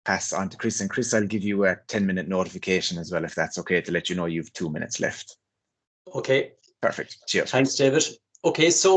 pass on to Chris, and Chris, I'll give you a 10-minute notification as well, if that's okay, to let you know you've 2 minutes left. Okay. Perfect. Cheers. Thanks, David. Okay, so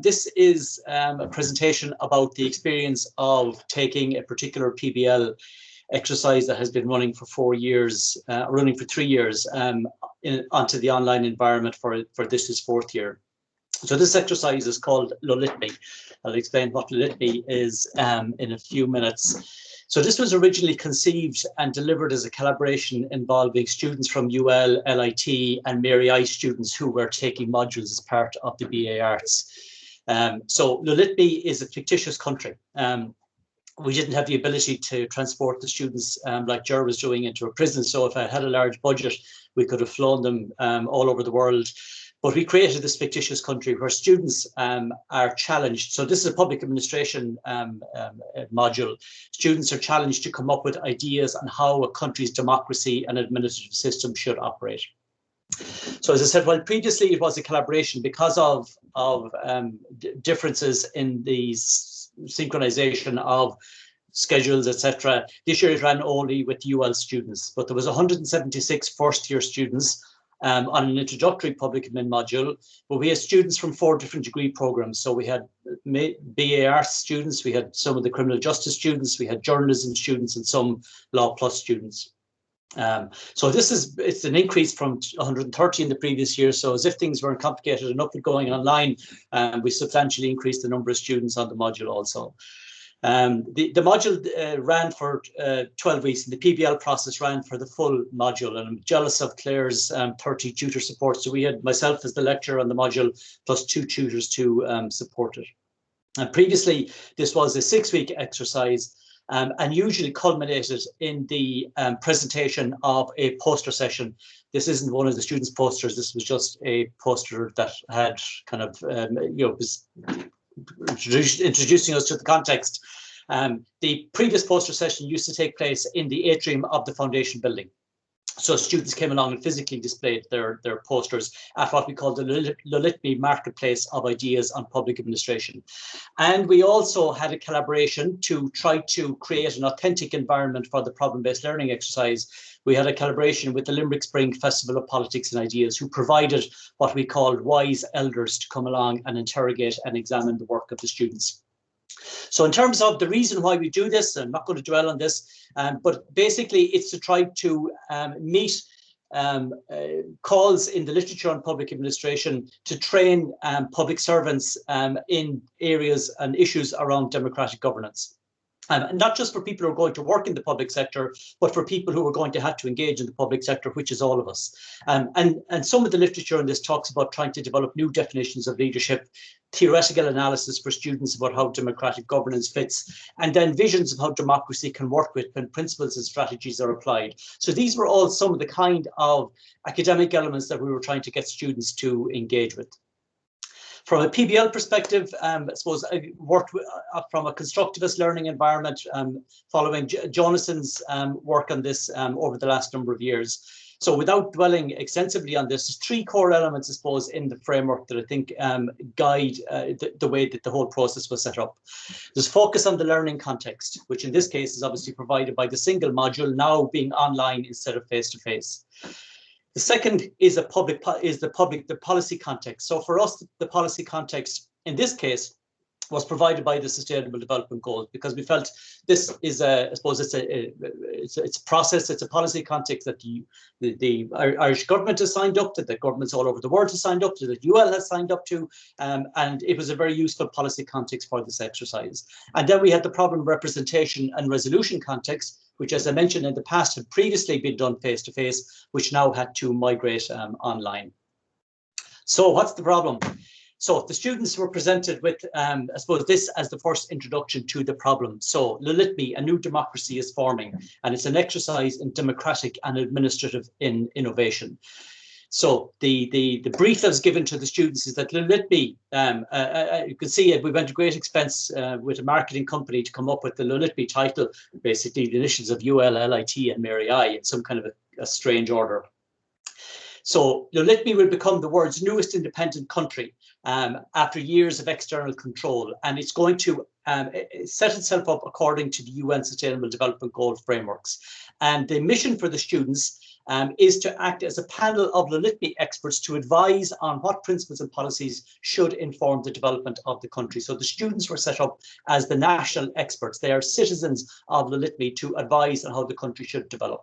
this is a presentation about the experience of taking a particular PBL exercise that has been running for 4 years, running for 3 years, onto the online environment for this is 4th year. So this exercise is called LULITMI. I'll explain what LULITMI is in a few minutes. So this was originally conceived and delivered as a collaboration involving students from UL, LIT and Mary I students who were taking modules as part of the BA Arts. So LULITMI is a fictitious country. We didn't have the ability to transport the students like Ger was doing into a prison. So if I had a large budget, we could have flown them all over the world. But we created this fictitious country where students are challenged. So this is a public administration module. Students are challenged to come up with ideas on how a country's democracy and administrative system should operate. So as I said, well, previously it was a collaboration because of differences in the synchronization of schedules, etc. This year it ran only with UL students, but there was 176 first-year students on an introductory public admin module, but we had students from 4 different degree programs. So we had BA Arts students, we had some of the criminal justice students, we had journalism students and some Law Plus students. So it's an increase from 130 in the previous year. So as if things weren't complicated enough with going online, we substantially increased the number of students on the module also. The module ran for 12 weeks, and the PBL process ran for the full module. And I'm jealous of Claire's 30 tutor support. So we had myself as the lecturer on the module, plus 2 tutors to support it. And previously, this was a 6-week exercise, and usually culminated in the presentation of a poster session. This isn't one of the students' posters. This was just a poster that had kind of, was introducing us to the context. The previous poster session used to take place in the atrium of the foundation building. So students came along and physically displayed their posters at what we call the LULITMI Marketplace of Ideas on Public Administration. And we also had a collaboration to try to create an authentic environment for the problem-based learning exercise. We had a collaboration with the Limerick Spring Festival of Politics and Ideas, who provided what we called wise elders to come along and interrogate and examine the work of the students. So in terms of the reason why we do this, I'm not going to dwell on this, but basically it's to try to meet calls in the literature on public administration to train public servants in areas and issues around democratic governance. Not just for people who are going to work in the public sector, but for people who are going to have to engage in the public sector, which is all of us. And some of the literature on this talks about trying to develop new definitions of leadership, theoretical analysis for students about how democratic governance fits, and then visions of how democracy can work with when principles and strategies are applied. So these were all some of the kind of academic elements that we were trying to get students to engage with. From a PBL perspective, I suppose I worked from a constructivist learning environment, following Jonathan's work on this over the last number of years. So without dwelling extensively on this, there's 3 core elements, I suppose, in the framework that I think guide the way that the whole process was set up. There's focus on the learning context, which in this case is obviously provided by the single module now being online instead of face-to-face. The second is the policy context. So for us, the policy context in this case was provided by the Sustainable Development Goals, because we felt this is I suppose it's a process, it's a policy context that the Irish government has signed up to, that governments all over the world have signed up to, that UL has signed up to, and it was a very useful policy context for this exercise. And then we had the problem representation and resolution context, which, as I mentioned in the past, had previously been done face-to-face, which now had to migrate online. So what's the problem? So the students were presented with, I suppose, this as the first introduction to the problem. So LULITMI, a new democracy is forming, and it's an exercise in democratic and administrative innovation. So the brief that was given to the students is that LULITMI, you can see it, we went to great expense with a marketing company to come up with the LULITMI title, basically the initials of UL, LIT and Mary I in some kind of a strange order. So LULITMI will become the world's newest independent country after years of external control, and it's going to it set itself up according to the UN Sustainable Development Goal frameworks. And the mission for the students is to act as a panel of LULITMI experts to advise on what principles and policies should inform the development of the country. So the students were set up as the national experts. They are citizens of LULITMI to advise on how the country should develop.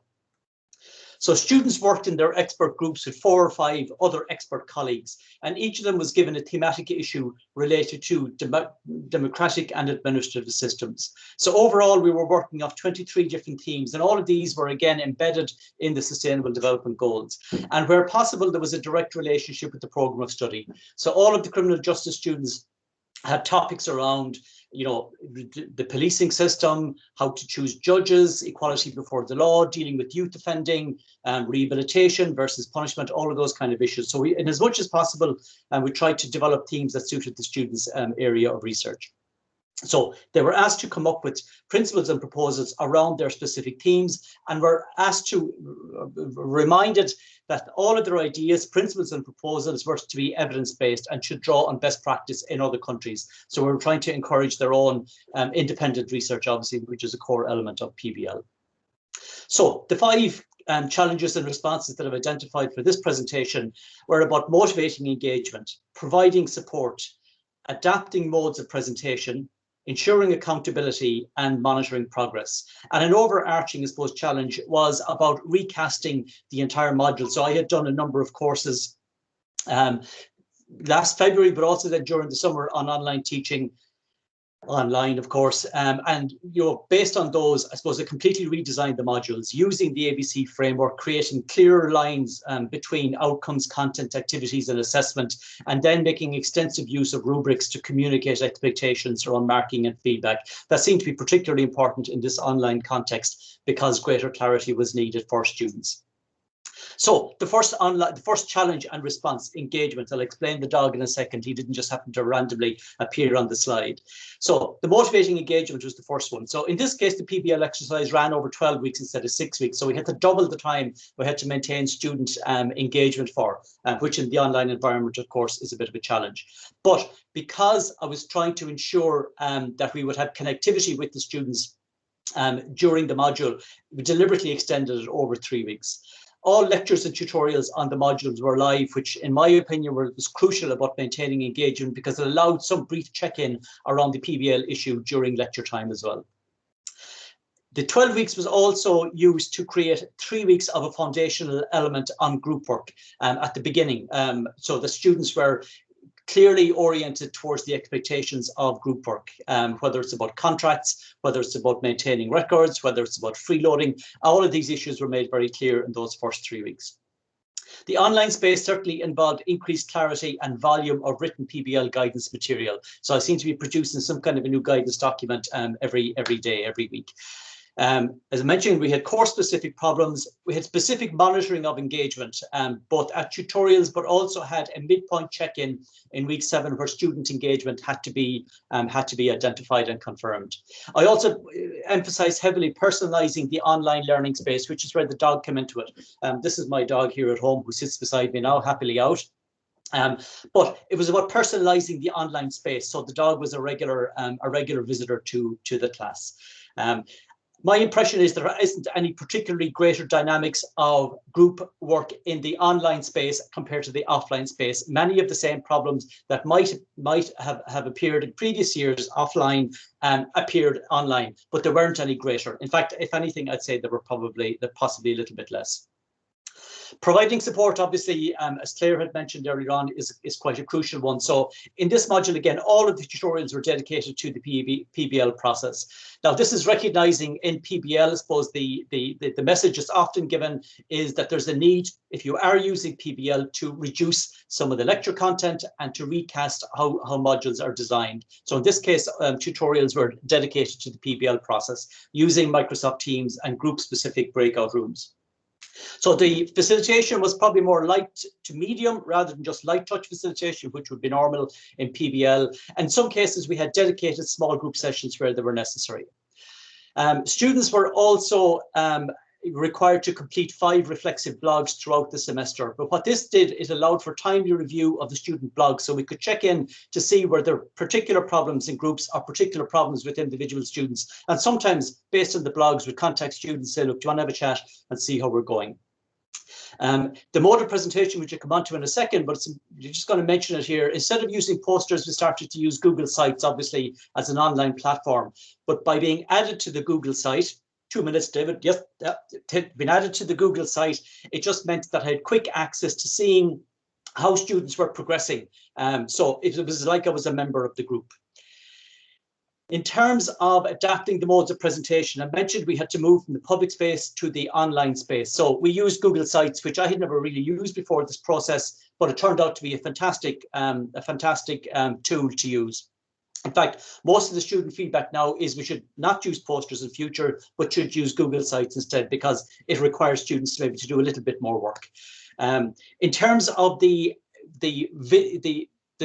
So students worked in their expert groups with 4 or 5 other expert colleagues, and each of them was given a thematic issue related to democratic and administrative systems. So overall, we were working off 23 different themes, and all of these were again embedded in the Sustainable Development Goals. And where possible, there was a direct relationship with the program of study. So all of the criminal justice students had topics around, you know, the policing system, how to choose judges, equality before the law, dealing with youth offending, rehabilitation versus punishment, all of those kind of issues. So we, in as much as possible, we tried to develop themes that suited the students' area of research. So they were asked to come up with principles and proposals around their specific themes, and were asked to reminded that all of their ideas, principles and proposals were to be evidence-based and should draw on best practice in other countries. So we're trying to encourage their own independent research, obviously, which is a core element of PBL. So the 5 challenges and responses that I've identified for this presentation were about motivating engagement, providing support, adapting modes of presentation, ensuring accountability, and monitoring progress. And an overarching, I suppose, challenge was about recasting the entire module. So I had done a number of courses last February, but also then during the summer on online teaching, online, of course, and you know, based on those, I suppose I completely redesigned the modules using the ABC framework, creating clearer lines between outcomes, content, activities, and assessment, and then making extensive use of rubrics to communicate expectations around marking and feedback. That seemed to be particularly important in this online context because greater clarity was needed for students. So the first challenge and response, engagement. I'll explain the dog in a second. He didn't just happen to randomly appear on the slide. So the motivating engagement was the first one. So in this case, the PBL exercise ran over 12 weeks instead of 6 weeks. So we had to double the time we had to maintain student engagement for, which in the online environment, of course, is a bit of a challenge. But because I was trying to ensure that we would have connectivity with the students during the module, we deliberately extended it over 3 weeks. All lectures and tutorials on the modules were live, which in my opinion was crucial about maintaining engagement because it allowed some brief check-in around the PBL issue during lecture time as well. The 12 weeks was also used to create 3 weeks of a foundational element on group work at the beginning. So the students were clearly oriented towards the expectations of group work, whether it's about contracts, whether it's about maintaining records, whether it's about freeloading. All of these issues were made very clear in those first 3 weeks. The online space certainly involved increased clarity and volume of written PBL guidance material. So I seem to be producing some kind of a new guidance document every day, every week. As I mentioned, we had course-specific problems. We had specific monitoring of engagement, both at tutorials, but also had a midpoint check-in in week 7 where student engagement had to be identified and confirmed. I also emphasized heavily personalizing the online learning space, which is where the dog came into it. This is my dog here at home who sits beside me now, happily out. But it was about personalizing the online space. So the dog was a regular visitor to the class. My impression is there isn't any particularly greater dynamics of group work in the online space compared to the offline space. Many of the same problems that might have appeared in previous years offline appeared online, but there weren't any greater. In fact, if anything, I'd say there were possibly a little bit less. Providing support, obviously, as Claire had mentioned earlier on, is quite a crucial one. So in this module, again, all of the tutorials were dedicated to the PBL process. Now, this is recognizing in PBL, I suppose the message that's often given is that there's a need, if you are using PBL, to reduce some of the lecture content and to recast how modules are designed. So in this case, tutorials were dedicated to the PBL process using Microsoft Teams and group-specific breakout rooms. So the facilitation was probably more light to medium rather than just light touch facilitation, which would be normal in PBL. In some cases, we had dedicated small group sessions where they were necessary. Students were also required to complete 5 reflexive blogs throughout the semester. But what this did, it allowed for timely review of the student blogs, so we could check in to see where there are particular problems in groups or particular problems with individual students. And sometimes, based on the blogs, we contact students, say, look, do you want to have a chat and see how we're going? The mode of presentation, which I'll come on to in a second, but you're just going to mention it here. Instead of using posters, we started to use Google Sites, obviously, as an online platform. But by being added to the Google site, 2 minutes, David, yes, been added to the Google site, it just meant that I had quick access to seeing how students were progressing. So it was like I was a member of the group. In terms of adapting the modes of presentation, I mentioned we had to move from the public space to the online space. So we used Google Sites, which I had never really used before this process, but it turned out to be a fantastic tool to use. In fact, most of the student feedback now is we should not use posters in future, but should use Google Sites instead, because it requires students to be able to do a little bit more work. In terms of the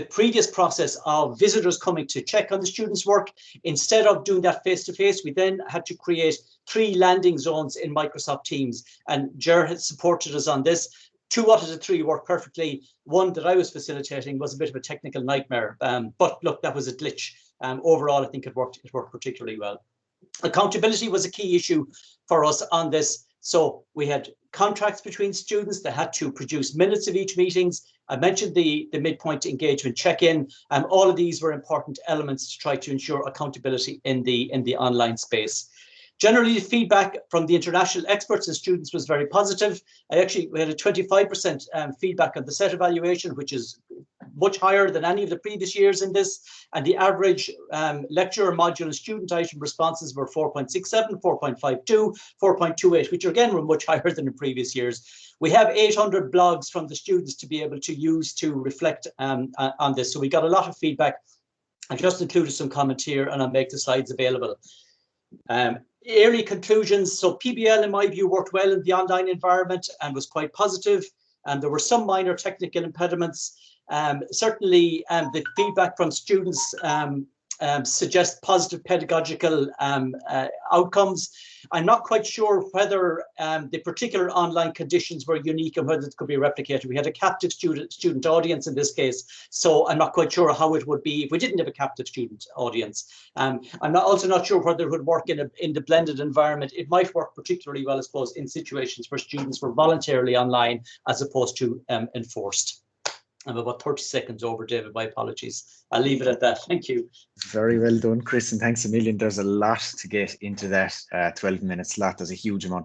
previous process of visitors coming to check on the students' work, instead of doing that face-to-face, we then had to create 3 landing zones in Microsoft Teams. And Ger had supported us on this. 2 out of the 3 worked perfectly. One that I was facilitating was a bit of a technical nightmare. But look, that was a glitch. Overall, I think it worked particularly well. Accountability was a key issue for us on this. So we had contracts between students that had to produce minutes of each meetings. I mentioned the midpoint engagement check-in. All of these were important elements to try to ensure accountability in the online space. Generally, the feedback from the international experts and students was very positive. We had a 25% feedback on the set evaluation, which is much higher than any of the previous years in this. And the average lecture, module, and student item responses were 4.67, 4.52, 4.28, which again were much higher than in previous years. We have 800 blogs from the students to be able to use to reflect on this. So we got a lot of feedback. I've just included some comment here, and I'll make the slides available. Early conclusions. So PBL, in my view, worked well in the online environment and was quite positive. And there were some minor technical impediments. Certainly, the feedback from students suggests positive pedagogical outcomes. I'm not quite sure whether the particular online conditions were unique and whether it could be replicated. We had a captive student audience in this case, so I'm not quite sure how it would be if we didn't have a captive student audience. I'm also not sure whether it would work in the blended environment. It might work particularly well, I suppose, in situations where students were voluntarily online as opposed to enforced. I'm about 30 seconds over, David. My apologies. I'll leave it at that. Thank you. Very well done, Chris, and thanks a million. There's a lot to get into that 12 minute slot. There's a huge amount